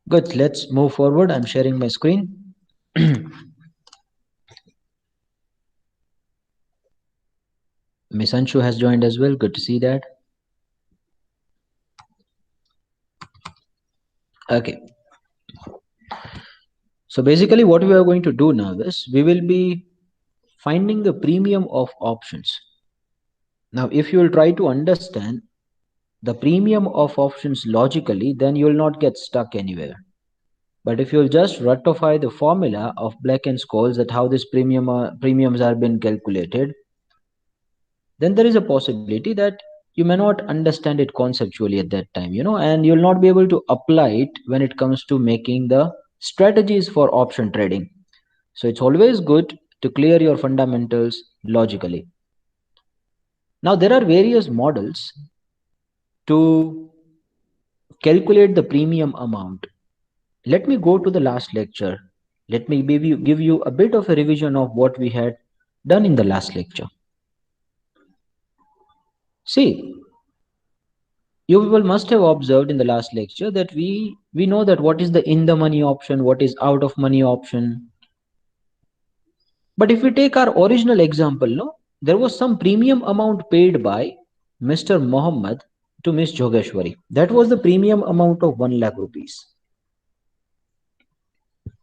Good, let's move forward. I'm sharing my screen. Miss Anshu has joined as well. Good to see that. Okay. So basically what we are going to do now is we will be finding the premium of options. Now, if you will try to understand the premium of options logically, then you will not get stuck anywhere. But if you will just ratify the formula of Black and Scholes that how this premiums are being calculated, then there is a possibility that you may not understand it conceptually at that time, and you'll not be able to apply it when it comes to making the strategies for option trading. So it's always good to clear your fundamentals logically. Now there are various models to calculate the premium amount. Let me go to the last lecture. Let me give you a bit of a revision of what we had done in the last lecture. See, you people must have observed in the last lecture that we know that what is the in the money option, what is out of money option. But if we take our original example, no, there was some premium amount paid by Mr. Mohammed to Miss Jogeshwari. That was the premium amount of 1 lakh rupees.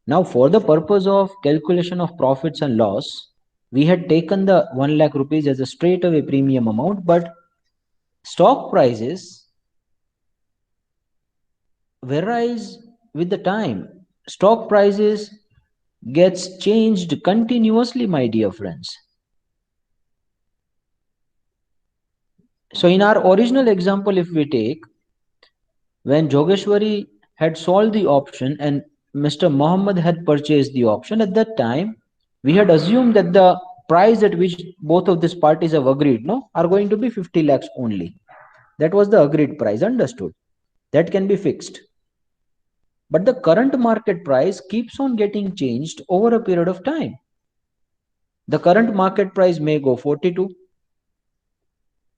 Now, for the purpose of calculation of profits and loss, we had taken the 1 lakh rupees as a straight away premium amount, but stock prices varies with the time. Stock prices gets changed continuously, my dear friends. So in our original example, if we take, when Jogeshwari had sold the option and Mr. Mohammed had purchased the option, at that time we had assumed that the price at which both of these parties have agreed, no, are going to be 50 lakhs only. That was the agreed price, understood. That can be fixed. But the current market price keeps on getting changed over a period of time. The current market price may go 42.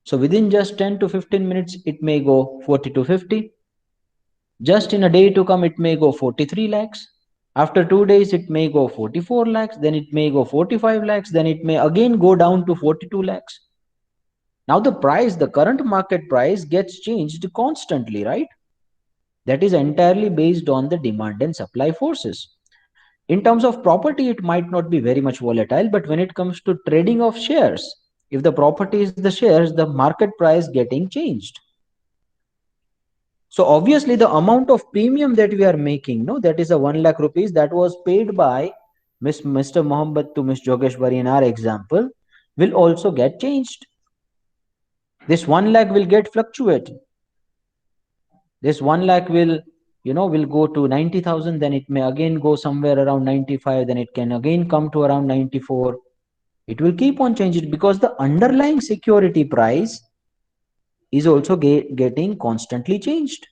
So within just 10 to 15 minutes, it may go 40 to 50. Just in a day to come, it may go 43 lakhs. After 2 days, it may go 44 lakhs. Then it may go 45 lakhs. Then it may again go down to 42 lakhs. Now the price, the current market price gets changed constantly, right? That is entirely based on the demand and supply forces. In terms of property, it might not be very much volatile, but when it comes to trading of shares, if the property is the shares, the market price getting changed. So obviously the amount of premium that we are making, no, that is a 1 lakh rupees that was paid by Mr. Mohammed to Miss Jogeshwari in our example will also get changed. This 1 lakh will get fluctuated. This 1 lakh will go to 90,000, then it may again go somewhere around 95, then it can again come to around 94. It will keep on changing because the underlying security price is also getting constantly changed.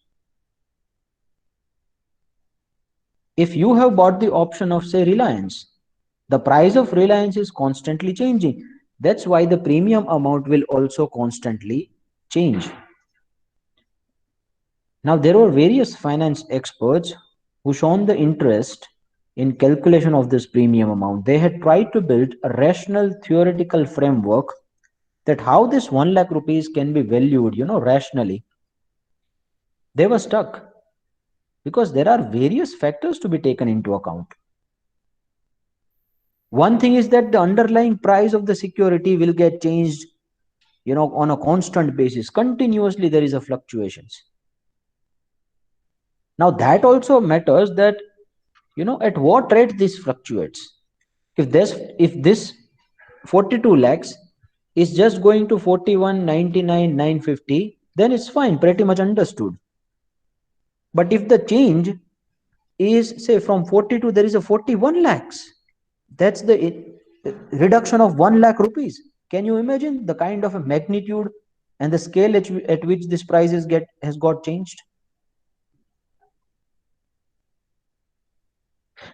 If you have bought the option of, say, Reliance, the price of Reliance is constantly changing. That's why the premium amount will also constantly change. Now, there were various finance experts who shown the interest in calculation of this premium amount. They had tried to build a rational theoretical framework that how this 1 lakh rupees can be valued, rationally. They were stuck because there are various factors to be taken into account. One thing is that the underlying price of the security will get changed, on a constant basis. Continuously, there is a fluctuations. Now that also matters that, at what rate this fluctuates. If this 42 lakhs is just going to 41, 99, 950, then it's fine, pretty much understood. But if the change is, say, from 42, there is a 41 lakhs, that's the reduction of 1 lakh rupees. Can you imagine the kind of a magnitude and the scale at which this price has got changed?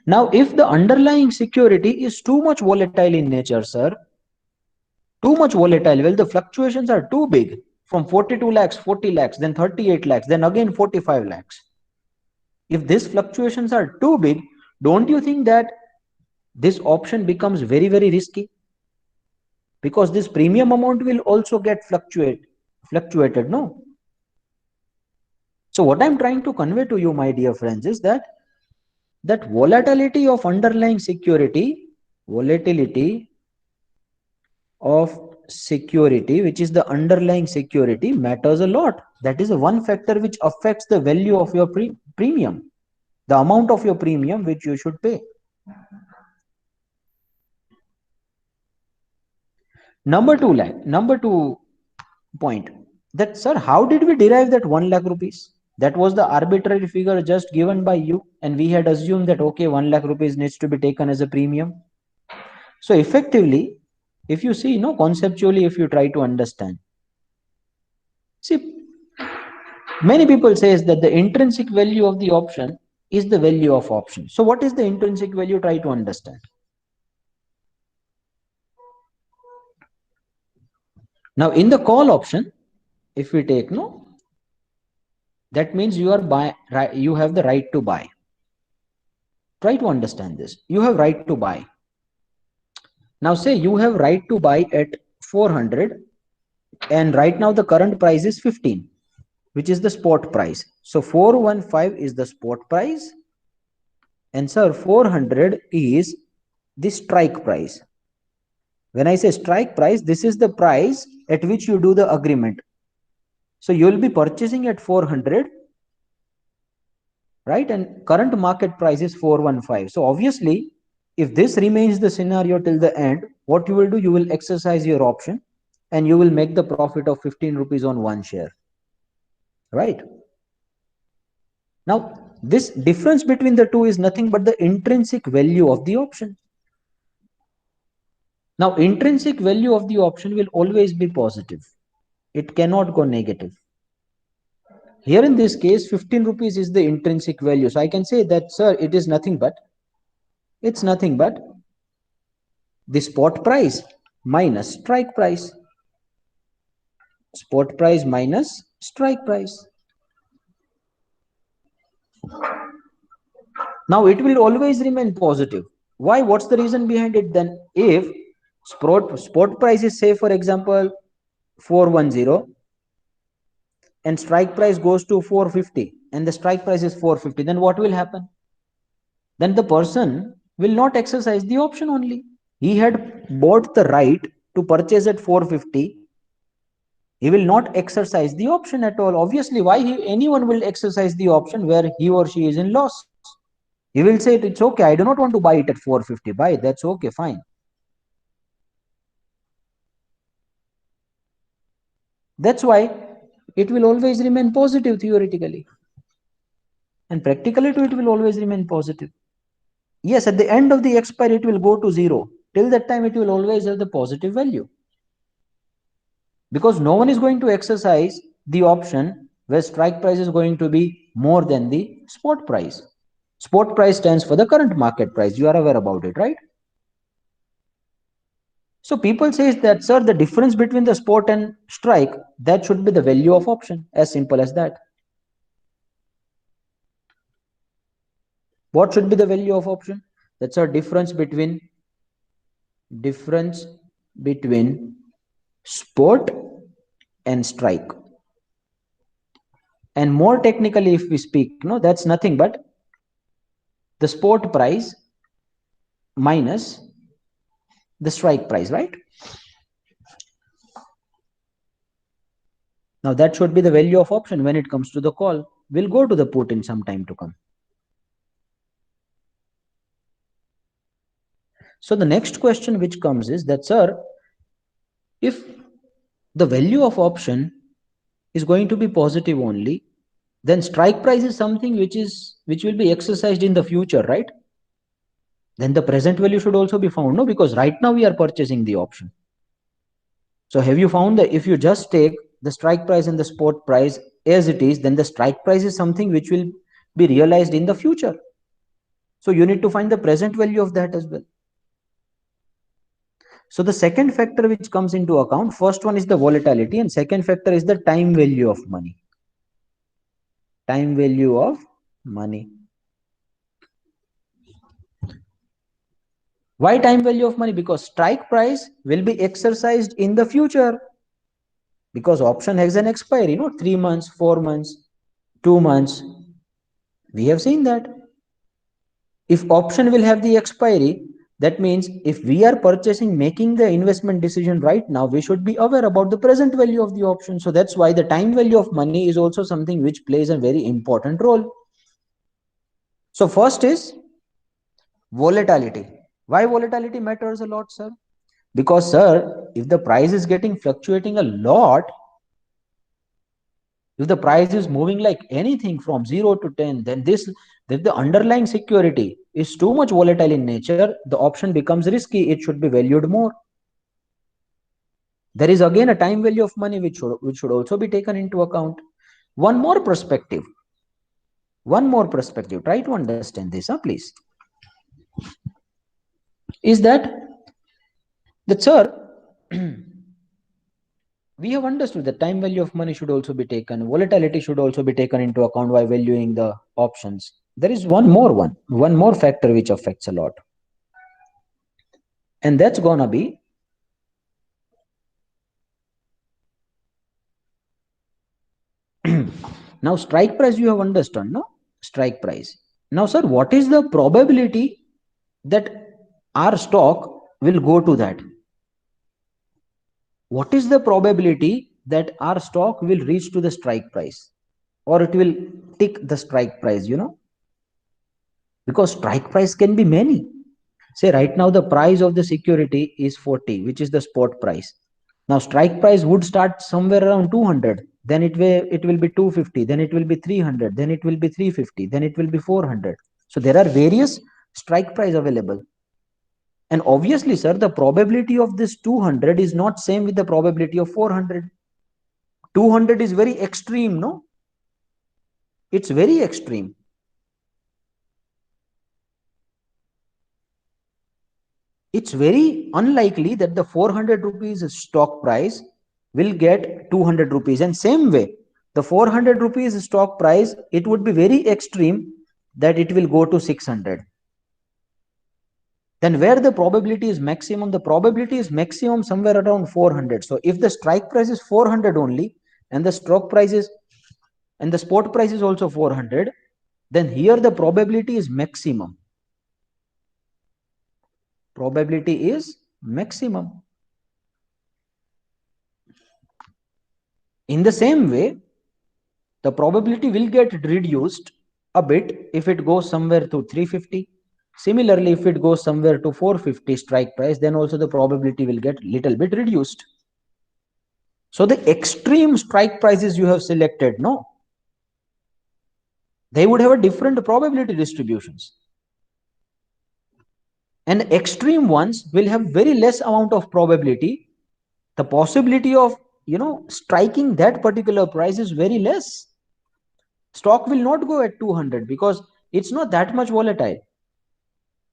Now, if the underlying security is too much volatile in nature, sir, too much volatile, well, the fluctuations are too big, from 42 lakhs, 40 lakhs, then 38 lakhs, then again 45 lakhs. If these fluctuations are too big, don't you think that this option becomes very, very risky? Because this premium amount will also get fluctuated, no? So what I'm trying to convey to you, my dear friends, is that volatility of underlying security, volatility of security, which is the underlying security, matters a lot. That is one factor which affects the value of your premium, the amount of your premium which you should pay. Number two point, that sir, how did we derive that 1 lakh rupees? That was the arbitrary figure just given by you, and we had assumed that okay, 1 lakh rupees needs to be taken as a premium. So effectively, if you see, conceptually, if you try to understand, see, many people says that the intrinsic value of the option is the value of option. So what is the intrinsic value? Try to understand. Now in the call option, if we take, that means you have the right to buy. Try to understand this. You have right to buy. Now say you have right to buy at 400, and right now the current price is 15, which is the spot price. So 415 is the spot price, and sir, 400 is the strike price. When I say strike price, this is the price at which you do the agreement. So you will be purchasing at 400, right? And current market price is 415. So obviously, if this remains the scenario till the end, what you will do, you will exercise your option and you will make the profit of 15 rupees on one share, right? Now, this difference between the two is nothing but the intrinsic value of the option. Now, intrinsic value of the option will always be positive. It cannot go negative. Here in this case, 15 rupees is the intrinsic value. So I can say that, sir, it's nothing but the spot price minus strike price. Spot price minus strike price. Now it will always remain positive. Why? What's the reason behind it then? If spot price is, say for example, 410, and strike price goes to 450, and the strike price is 450, then what will happen? Then the person will not exercise the option only. He had bought the right to purchase at 450. He will not exercise the option at all. Obviously, why anyone will exercise the option where he or she is in loss? He will say, it's okay, I do not want to buy it at 450. Buy, that's okay, fine. That's why it will always remain positive theoretically. And practically too, it will always remain positive. Yes, at the end of the expiry, it will go to 0. Till that time, it will always have the positive value. Because no one is going to exercise the option where strike price is going to be more than the spot price. Spot price stands for the current market price. You are aware about it, right? So people say that, sir, the difference between the spot and strike, that should be the value of option. As simple as that. What should be the value of option? That's a difference between spot and strike. And more technically, if we speak, that's nothing but the spot price minus the strike price, right? Now that should be the value of option when it comes to the call. We'll go to the put in some time to come. So the next question which comes is that, sir, if the value of option is going to be positive only, then strike price is something which will be exercised in the future, right? Then the present value should also be found, no? Because right now we are purchasing the option. So have you found that if you just take the strike price and the spot price as it is, then the strike price is something which will be realized in the future. So you need to find the present value of that as well. So the second factor which comes into account, first one is the volatility, and second factor is the time value of money. Time value of money. Why time value of money? Because strike price will be exercised in the future, because option has an expiry, 3 months, 4 months, 2 months. We have seen that. If option will have the expiry, that means if we are purchasing, making the investment decision right now, we should be aware about the present value of the option. So that's why the time value of money is also something which plays a very important role. So first is volatility. Why volatility matters a lot, sir? Because, sir, if the price is getting fluctuating a lot, if the price is moving like anything from 0 to 10, then that the underlying security is too much volatile in nature, the option becomes risky. It should be valued more. There is again a time value of money which should also be taken into account. One more perspective. One more perspective. Try to understand this, please. Is that, sir, we have understood that time value of money should also be taken. Volatility should also be taken into account while valuing the options. There is one more factor which affects a lot. And that's gonna be now strike price. You have understood, no? Strike price. Now, sir, what is the probability that our stock will go to that? What is the probability that our stock will reach to the strike price, or it will tick the strike price, because strike price can be many. Say right now the price of the security is 40, which is the spot price. Now strike price would start somewhere around 200, then it will be 250, then it will be 300, then it will be 350, then it will be 400. So there are various strike price available. And obviously, sir, the probability of this 200 is not same with the probability of 400. 200 is very extreme, no? It's very extreme. It's very unlikely that the 400 rupees stock price will get 200 rupees. And same way, the 400 rupees stock price, it would be very extreme that it will go to 600. Then where the probability is maximum? The probability is maximum somewhere around 400. So if the strike price is 400 only, and the stock price is, and the spot price is also 400, then here the probability is maximum. Probability is maximum. In the same way, the probability will get reduced a bit if it goes somewhere to 350. Similarly, if it goes somewhere to 450 strike price, then also the probability will get little bit reduced. So the extreme strike prices you have selected, no, they would have a different probability distributions. And extreme ones will have very less amount of probability. The possibility of, striking that particular price is very less. Stock will not go at 200 because it's not that much volatile.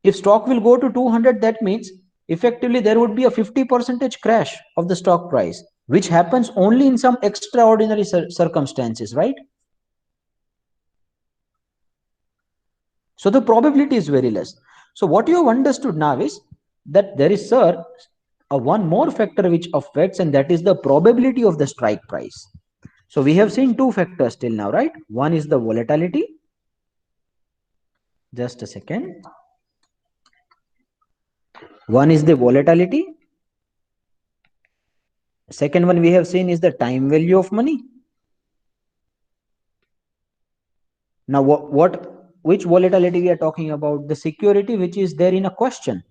If stock will go to 200, that means effectively there would be a 50% crash of the stock price, which happens only in some extraordinary circumstances, right? So the probability is very less. So what you have understood now is that there is, sir, a one more factor which affects, and that is the probability of the strike price. So we have seen two factors till now, right? One is the volatility. Just a second. One is the volatility. Second one we have seen is the time value of money. Now which volatility we are talking about? The security which is there in a question.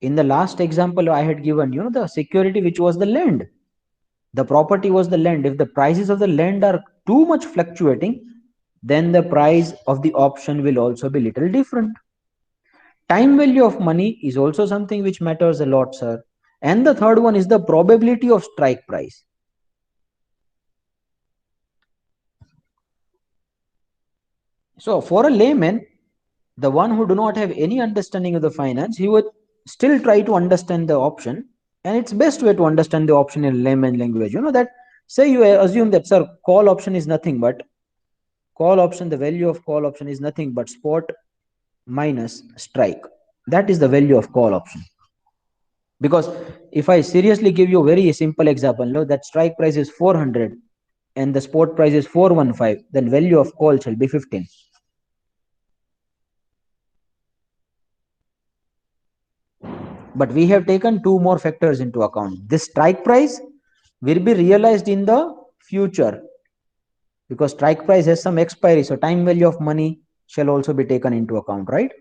In the last example I had given, the security which was the land. The property was the land. If the prices of the land are too much fluctuating, then the price of the option will also be little different. Time value of money is also something which matters a lot, sir. And the third one is the probability of strike price. So for a layman, the one who do not have any understanding of the finance, he would still try to understand the option. And it's best way to understand the option in layman language. That, say you assume that, sir, call option is nothing but call option, the value of call option is nothing but spot minus strike. That is the value of call option. Because if I seriously give you a very simple example, no, that strike price is 400 and the spot price is 415, then value of call shall be 15. But we have taken two more factors into account. This strike price will be realized in the future because strike price has some expiry. So time value of money shall also be taken into account, right?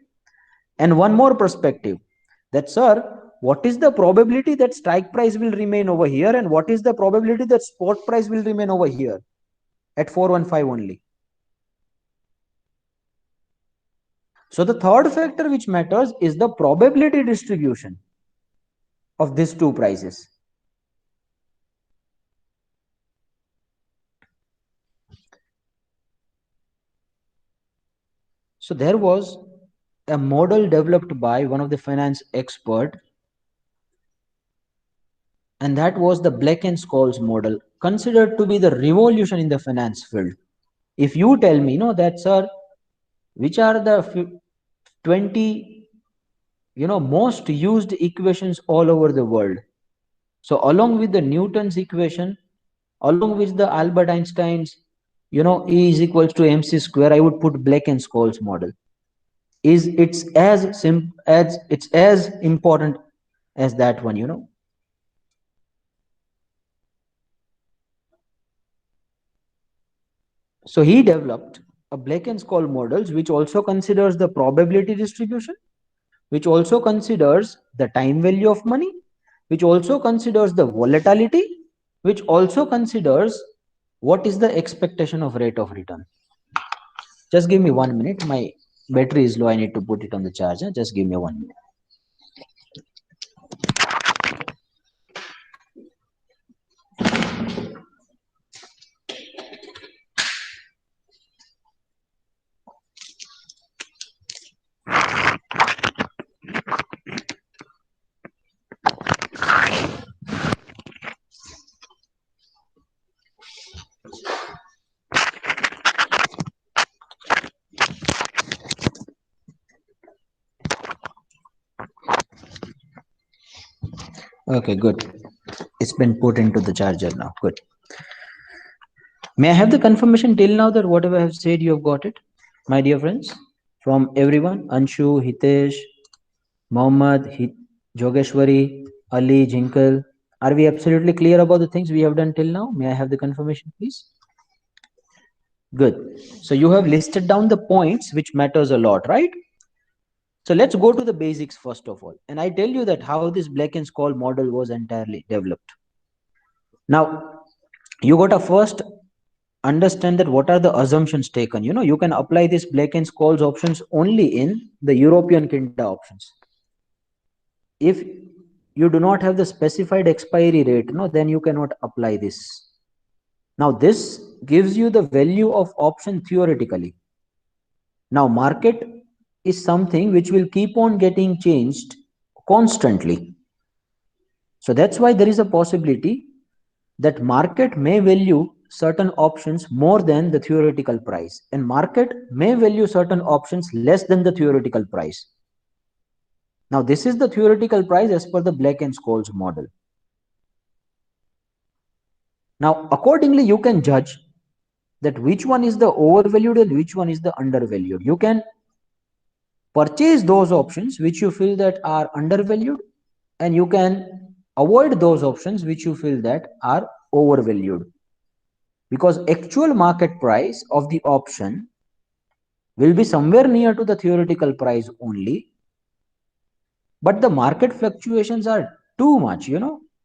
And one more perspective that, sir, what is the probability that strike price will remain over here and what is the probability that spot price will remain over here at 415 only? So the third factor which matters is the probability distribution of these two prices. So there was a model developed by one of the finance expert, and that was the Black and Scholes model, considered to be the revolution in the finance field. If you tell me, no, that, sir, which are the 20 most used equations all over the world, so along with the Newton's equation, along with the Albert Einstein's E is equals to mc square, I would put Black and Scholes model. It's as important as that one. So he developed a Black and Scholes models which also considers the probability distribution, which also considers the time value of money, which also considers the volatility, which also considers what is the expectation of rate of return. Just give me 1 minute. My battery is low. I need to put it on the charger. Just give me 1 minute. Okay, good. It's been put into the charger now. Good. May I have the confirmation till now that whatever I have said, you have got it, my dear friends, from everyone? Anshu, Hitesh, Mohammad, Jogeshwari, Ali, Jinkal. Are we absolutely clear about the things we have done till now? May I have the confirmation, please? Good. So you have listed down the points which matters a lot, right? So let's go to the basics first of all. And I tell you that how this Black and Scholes model was entirely developed. Now, you got to first understand that what are the assumptions taken. You can apply this Black and Scholes options only in the European Kinda options. If you do not have the specified expiry rate, then you cannot apply this. Now, this gives you the value of option theoretically. Now, market is something which will keep on getting changed constantly. So that's why there is a possibility that market may value certain options more than the theoretical price, and market may value certain options less than the theoretical price. Now, this is the theoretical price as per the Black and Scholes model. Now, accordingly, you can judge that which one is the overvalued and which one is the undervalued. You can purchase those options which you feel that are undervalued, and you can avoid those options which you feel that are overvalued, because actual market price of the option will be somewhere near to the theoretical price only, but the market fluctuations are too much.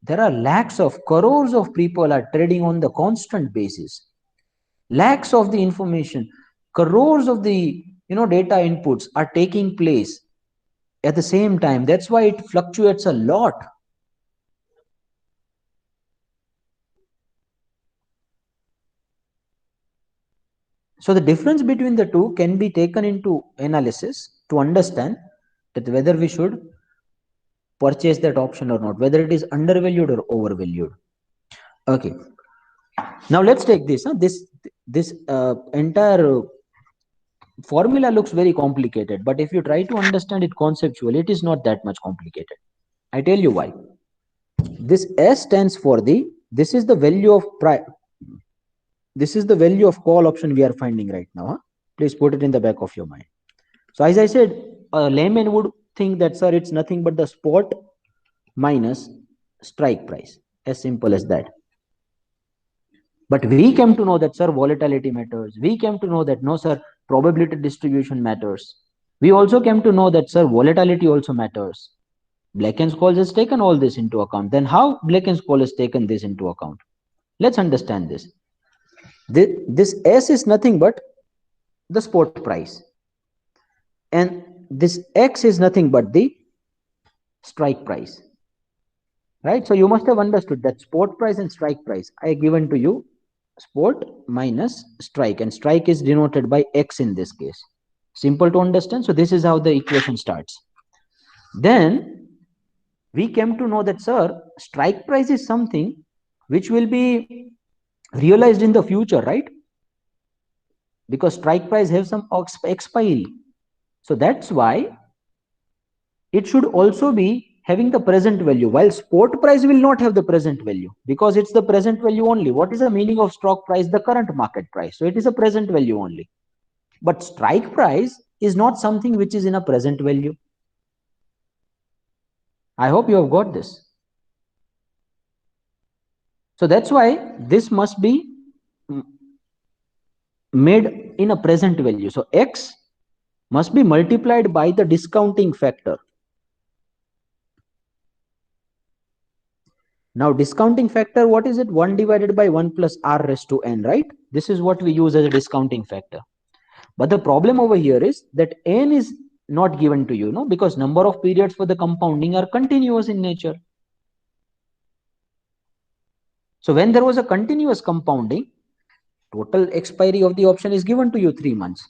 There are lakhs of crores of people are trading on the constant basis, lakhs of the information, crores of the data inputs are taking place at the same time. That's why it fluctuates a lot. So the difference between the two can be taken into analysis to understand that whether we should purchase that option or not, whether it is undervalued or overvalued. Okay. Now let's take this. This entire formula looks very complicated, but if you try to understand it conceptually, it is not that much complicated. I tell you why. This S stands for this is the value of this is the value of call option we are finding right now. Huh? Please put it in the back of your mind. So as I said, a layman would think that, sir, it's nothing but the spot minus strike price. As simple as that. But we came to know that, sir, volatility matters. We came to know that, no, sir, probability distribution matters. We also came to know that, sir, volatility also matters. Black and Scholes has taken all this into account. Then how Black and Scholes has taken this into account? Let's understand this. This S is nothing but the spot price. And this X is nothing but the strike price. Right? So you must have understood that spot price and strike price I given to you spot minus strike, and strike is denoted by X in this case. Simple to understand. So this is how the equation starts. Then we came to know that, sir, strike price is something which will be realized in the future, right? Because strike price have some expiry. So that's why it should also be having the present value, while spot price will not have the present value because it's the present value only. What is the meaning of stock price? The current market price. So it is a present value only. But strike price is not something which is in a present value. I hope you have got this. So that's why this must be made in a present value. So X must be multiplied by the discounting factor. Now discounting factor, what is it? 1 divided by 1 plus r raised to n, right? This is what we use as a discounting factor. But the problem over here is that n is not given to you, no? Because number of periods for the compounding are continuous in nature. So when there was a continuous compounding, total expiry of the option is given to you 3 months.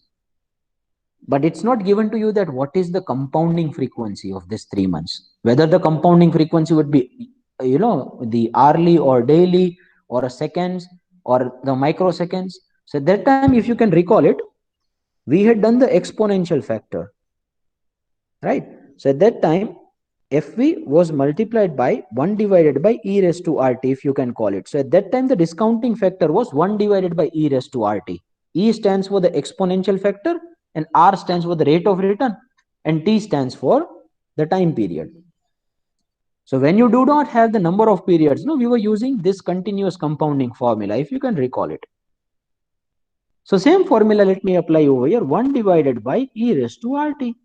But it's not given to you that what is the compounding frequency of this 3 months. Whether the compounding frequency would be, the hourly or daily or a seconds or the microseconds. So at that time, if you can recall it, we had done the exponential factor, right? So at that time, FV was multiplied by 1 divided by e raised to RT, if you can call it. So at that time, the discounting factor was 1 divided by e raised to RT. E stands for the exponential factor and R stands for the rate of return and T stands for the time period. So when you do not have the number of periods, no, we were using this continuous compounding formula, if you can recall it. So same formula, let me apply over here, 1 divided by e raised to RT.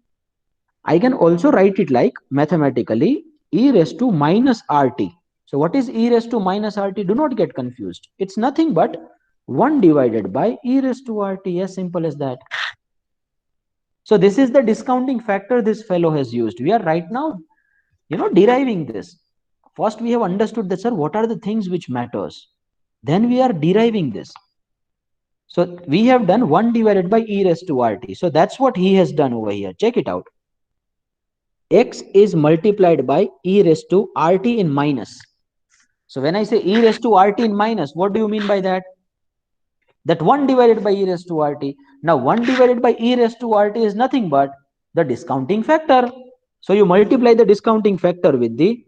I can also write it like mathematically e raised to minus RT. So what is e raised to minus RT? Do not get confused. It's nothing but 1 divided by e raised to RT, as simple as that. So this is the discounting factor this fellow has used. We are right now, deriving this. First we have understood that, sir, what are the things which matters? Then we are deriving this. So we have done 1 divided by e raised to RT. So that's what he has done over here. Check it out. X is multiplied by e raised to RT in minus. So when I say e raised to RT in minus, what do you mean by that? That 1 divided by e raised to RT. Now 1 divided by e raised to RT is nothing but the discounting factor. So you multiply the discounting factor with the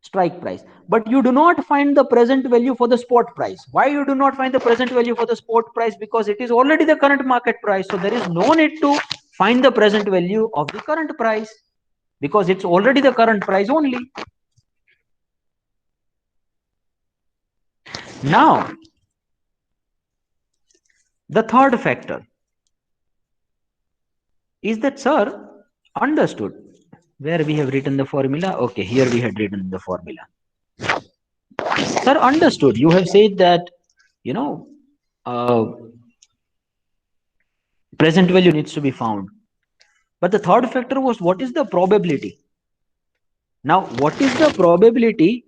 strike price. But you do not find the present value for the spot price. Why you do not find the present value for the spot price? Because it is already the current market price. So there is no need to find the present value of the current price because it's already the current price only. Now, the third factor is that, sir, understood. Where we have written the formula? Okay, here we had written the formula. Sir, understood. You have said that, present value needs to be found. But the third factor was, what is the probability? Now, what is the probability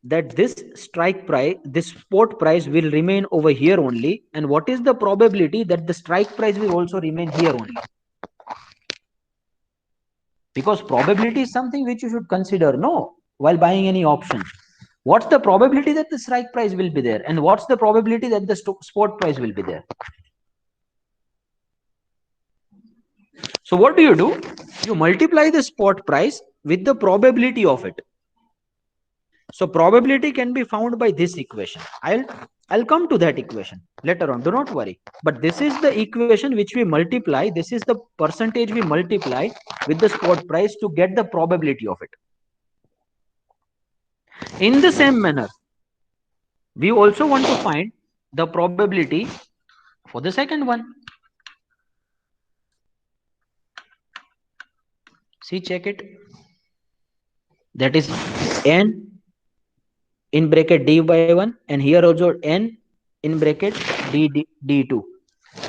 that this strike price, this spot price will remain over here only? And what is the probability that the strike price will also remain here only? Because probability is something which you should consider, no, while buying any option. What's the probability that the strike price will be there, and what's the probability that the spot price will be there? So what do? You multiply the spot price with the probability of it. So probability can be found by this equation. I'll come to that equation later on, do not worry. But this is the equation which we multiply, this is the percentage we multiply with the spot price to get the probability of it. In the same manner, we also want to find the probability for the second one. See, check it. That is n in bracket d by 1, and here also n in bracket d2.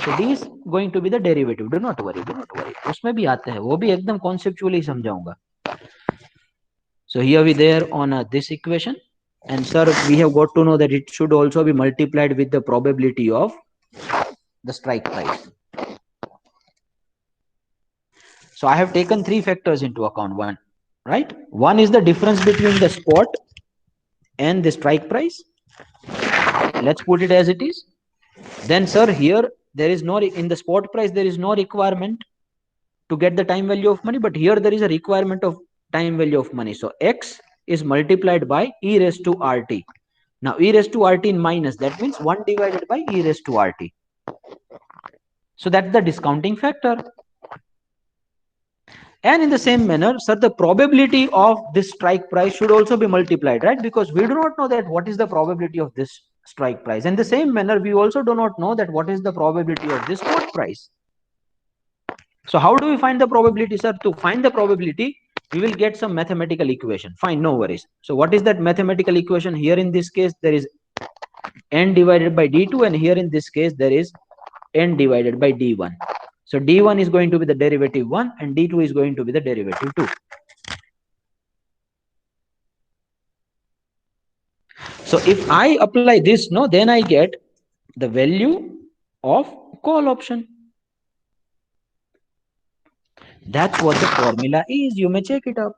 So d is going to be the derivative. Do not worry. उसमें भी आते हैं, वो भी एकदम conceptually समझाऊंगा. So here we there on this equation, and sir, we have got to know that it should also be multiplied with the probability of the strike price. So I have taken three factors into account. One, right? One is the difference between the spot and the strike price. Let's put it as it is. Then, sir, here there is no, in the spot price there is no requirement to get the time value of money, but here there is a requirement of time value of money. So x is multiplied by e raised to rt. Now e raised to rt in minus, that means 1 divided by e raised to rt. So that's the discounting factor. And in the same manner, sir, the probability of this strike price should also be multiplied, right? Because we do not know that what is the probability of this strike price. In the same manner, we also do not know that what is the probability of this spot price. So how do we find the probability, sir? To find the probability, we will get some mathematical equation. Fine, no worries. So what is that mathematical equation? Here in this case, there is n divided by d2, and here in this case, there is n divided by d1. So d1 is going to be the derivative 1, and d2 is going to be the derivative 2. So if I apply this, no, then I get the value of call option. That's what the formula is. You may check it up.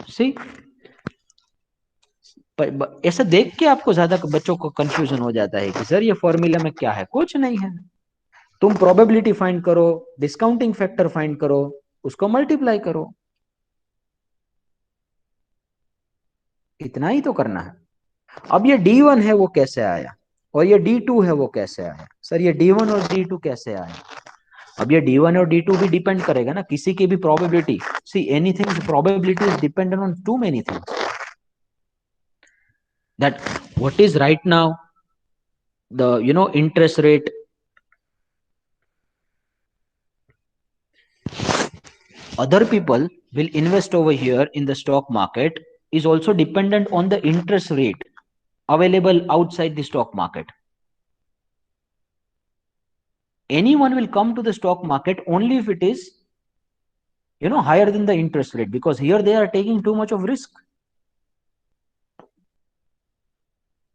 See? ऐसा देख के आपको ज्यादा बच्चों को confusion हो जाता है कि सर ये फॉर्मूला में क्या है. कुछ नहीं है. तुम प्रोबेबिलिटी फाइंड करो, डिस्काउंटिंग फैक्टर फाइंड करो, उसको मल्टीप्लाई करो. इतना ही तो करना है. अब ये D1 है वो कैसे आया, और ये D2 है वो कैसे आया. सर ये D1 और D2 कैसे आया. अब ये D1 और D2 भी डिपेंड करेगा ना किसी की भी probability. See anything probability is dependent on too many things. That what is right now the interest rate, other people will invest over here in the stock market is also dependent on the interest rate available outside the stock market. Anyone will come to the stock market only if it is higher than the interest rate, because here they are taking too much of risk.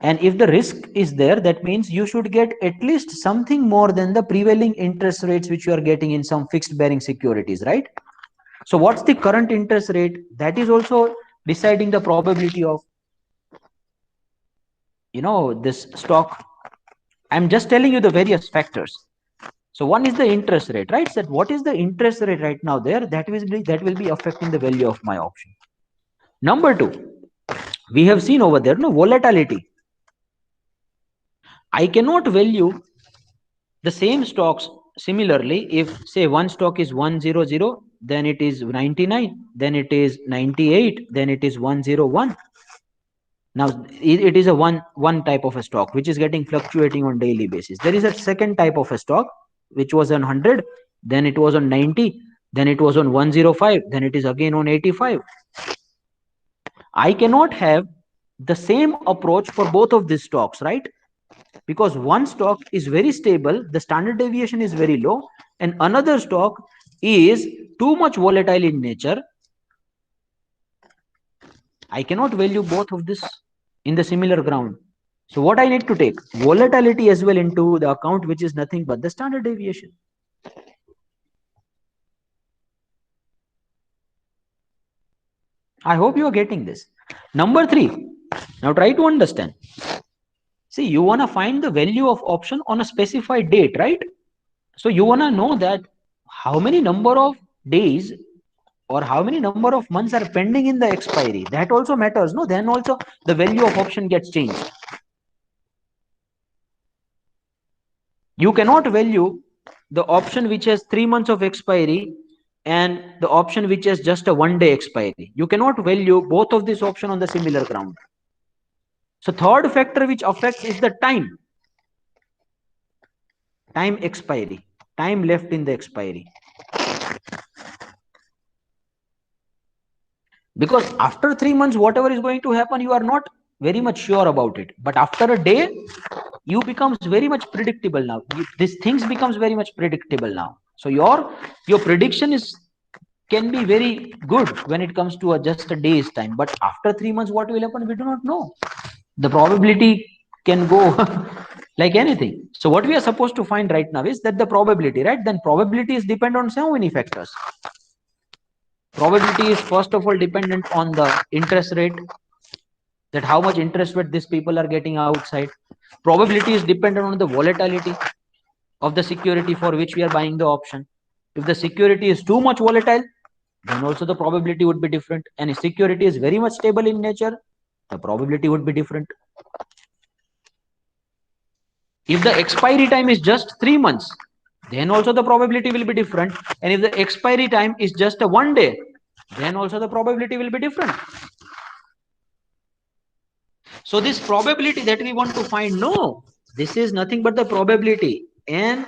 And if the risk is there, that means you should get at least something more than the prevailing interest rates which you are getting in some fixed bearing securities, right? So what's the current interest rate? That is also deciding the probability of this stock. I'm just telling you the various factors. So one is the interest rate, right? So what is the interest rate right now there? That will be affecting the value of my option. Number two, we have seen over there, volatility. I cannot value the same stocks similarly. If say one stock is 100, then it is 99, then it is 98, then it is 101. Now it is a one type of a stock which is getting fluctuating on daily basis. There is a second type of a stock which was on 100, then it was on 90, then it was on 105, then it is again on 85. I cannot have the same approach for both of these stocks, right? Because one stock is very stable, the standard deviation is very low, and another stock is too much volatile in nature. I cannot value both of this in the similar ground. So what I need to take? Volatility as well into the account, which is nothing but the standard deviation. I hope you are getting this. Number 3, now try to understand. See, you want to find the value of option on a specified date, right? So you want to know that how many number of days or how many number of months are pending in the expiry. That also matters, no? Then also the value of option gets changed. You cannot value the option which has 3 months of expiry and the option which has just a 1 day expiry. You cannot value both of these option on the similar ground. So third factor which affects is the time expiry, time left in the expiry. Because after 3 months, whatever is going to happen, you are not very much sure about it. But after a day, you becomes very much predictable now. These things becomes very much predictable now. So your prediction is can be very good when it comes to just a day's time. But after 3 months, what will happen? We do not know. The probability can go like anything. So what we are supposed to find right now is that the probability, right? Then probability is dependent on so many factors. Probability is first of all dependent on the interest rate, that how much interest rate these people are getting outside. Probability is dependent on the volatility of the security for which we are buying the option. If the security is too much volatile, then also the probability would be different. And if security is very much stable in nature, the probability would be different. If the expiry time is just 3 months, then also the probability will be different. And if the expiry time is just a 1 day, then also the probability will be different. So this probability that we want to find, no, this is nothing but the probability. And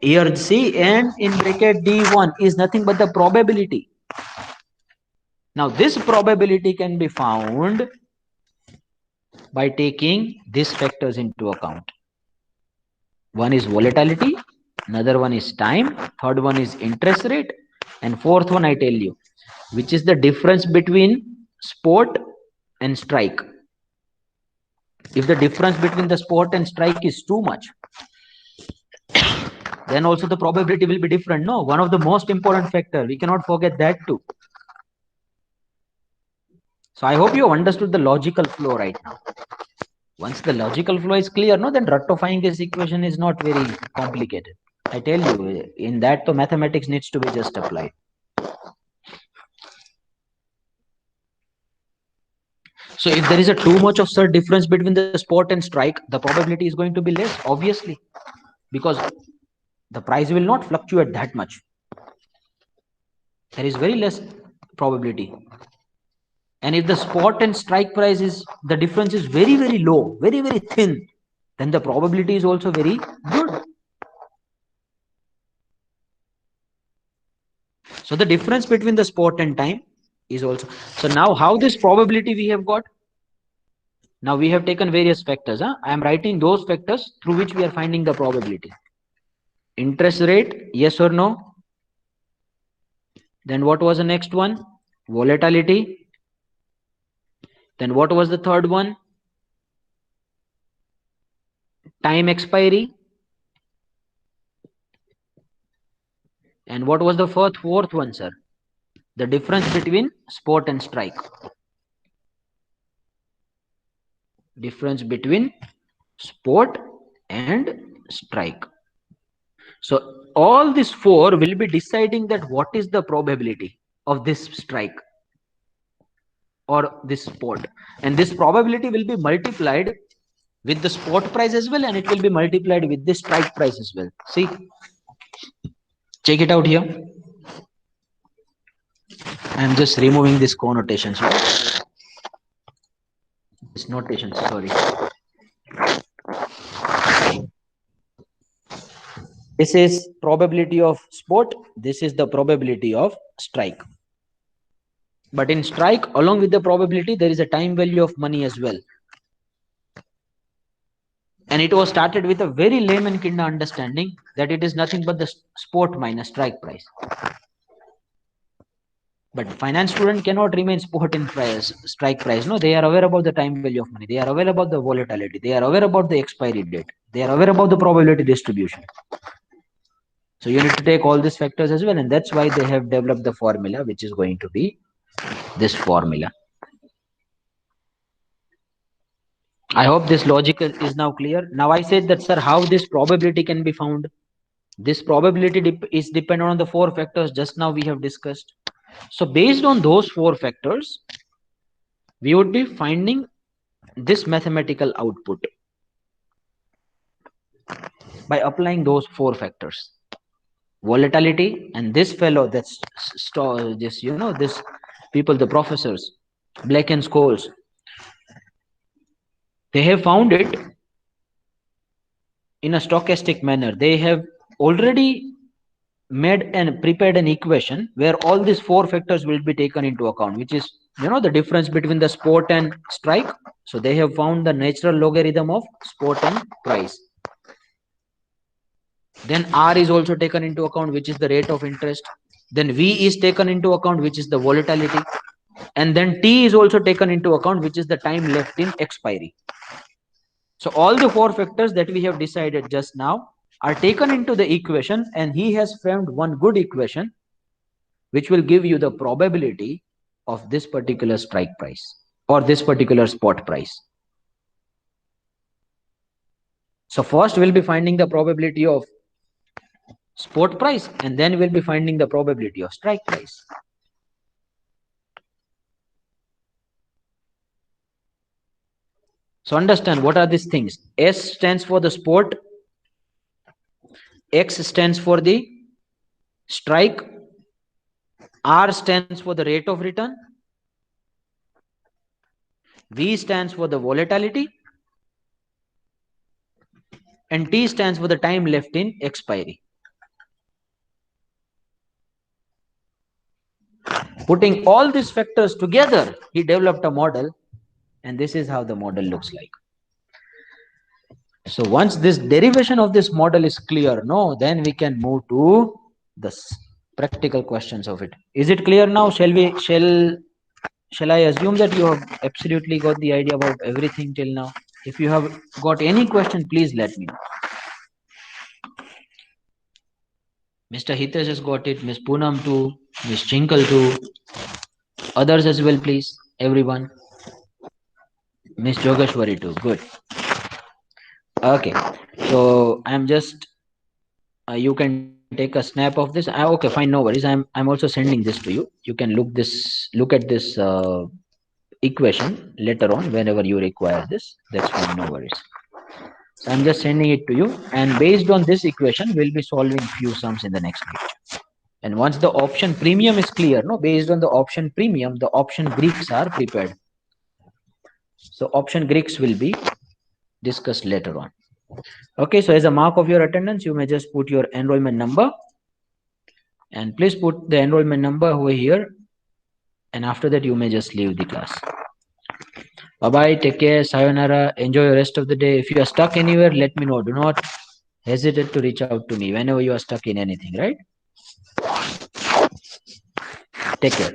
here C n in bracket D1 is nothing but the probability. Now this probability can be found by taking these factors into account. One is volatility, another one is time, third one is interest rate, and fourth one I tell you, which is the difference between spot and strike. If the difference between the spot and strike is too much, then also the probability will be different. No, one of the most important factor, we cannot forget that too. So I hope you have understood the logical flow right now. Once the logical flow is clear, no, then rectifying this equation is not very complicated. I tell you, in that the mathematics needs to be just applied. So if there is a too much of such difference between the spot and strike, the probability is going to be less, obviously, because the price will not fluctuate that much. There is very less probability. And if the spot and strike price is, the difference is very, very low, very, very thin, then the probability is also very good. So the difference between the spot and time is also. So now how this probability we have got? Now we have taken various factors. I am writing those factors through which we are finding the probability. Interest rate, yes or no? Then what was the next one? Volatility. Then what was the third one? Time expiry. And what was the fourth one, sir? The difference between spot and strike. Difference between spot and strike. So all these four will be deciding that what is the probability of this strike or this spot. And this probability will be multiplied with the spot price as well, and it will be multiplied with the strike price as well. See, check it out here. I'm just removing this connotation. This notation, sorry. This is probability of spot. This is the probability of strike. But in strike, along with the probability, there is a time value of money as well. And it was started with a very layman kind of understanding that it is nothing but the spot minus strike price. But finance student cannot remain spot in price, strike price. No, they are aware about the time value of money. They are aware about the volatility. They are aware about the expiry date. They are aware about the probability distribution. So you need to take all these factors as well, and that's why they have developed the formula, which is going to be this formula. I hope this logic is now clear. Now I said that, sir, how this probability can be found? This probability is dependent on the four factors just now we have discussed. So based on those four factors, we would be finding this mathematical output by applying those four factors. Volatility, and this fellow, that's this, this people, the professors, Black and Scholes, they have found it in a stochastic manner. They have already made and prepared an equation where all these four factors will be taken into account, which is the difference between the spot and strike. So they have found the natural logarithm of spot and price. Then R is also taken into account, which is the rate of interest. Then V is taken into account, which is the volatility. And then T is also taken into account, which is the time left in expiry. So all the four factors that we have decided just now are taken into the equation, and he has found one good equation which will give you the probability of this particular strike price or this particular spot price. So first we'll be finding the probability of spot price, and then we'll be finding the probability of strike price. So understand what are these things. S stands for the spot, X stands for the strike, R stands for the rate of return, V stands for the volatility, and T stands for the time left in expiry. Putting all these factors together, he developed a model, and this is how the model looks like. So once this derivation of this model is clear, then we can move to the practical questions of it. Is it clear now? Shall I assume that you have absolutely got the idea about everything till now? If you have got any question, please let me know. Mr. Hitesh has got it, Miss Poonam too, Miss Chinkal too, others as well, please, everyone. Miss Jogeshwari too, good. Okay, so I'm just, you can take a snap of this. Okay, fine, no worries. I'm also sending this to you. You can look at this equation later on whenever you require this. That's fine, no worries. So I'm just sending it to you, and based on this equation, we'll be solving few sums in the next lecture. And once the option premium is clear, based on the option premium, the option Greeks are prepared. So option Greeks will be discussed later on. Okay, so as a mark of your attendance, you may just put your enrollment number, and please put the enrollment number over here, and after that you may just leave the class. Bye bye, take care, sayonara, enjoy the rest of the day. If you are stuck anywhere, let me know. Do not hesitate to reach out to me whenever you are stuck in anything, right? Take care.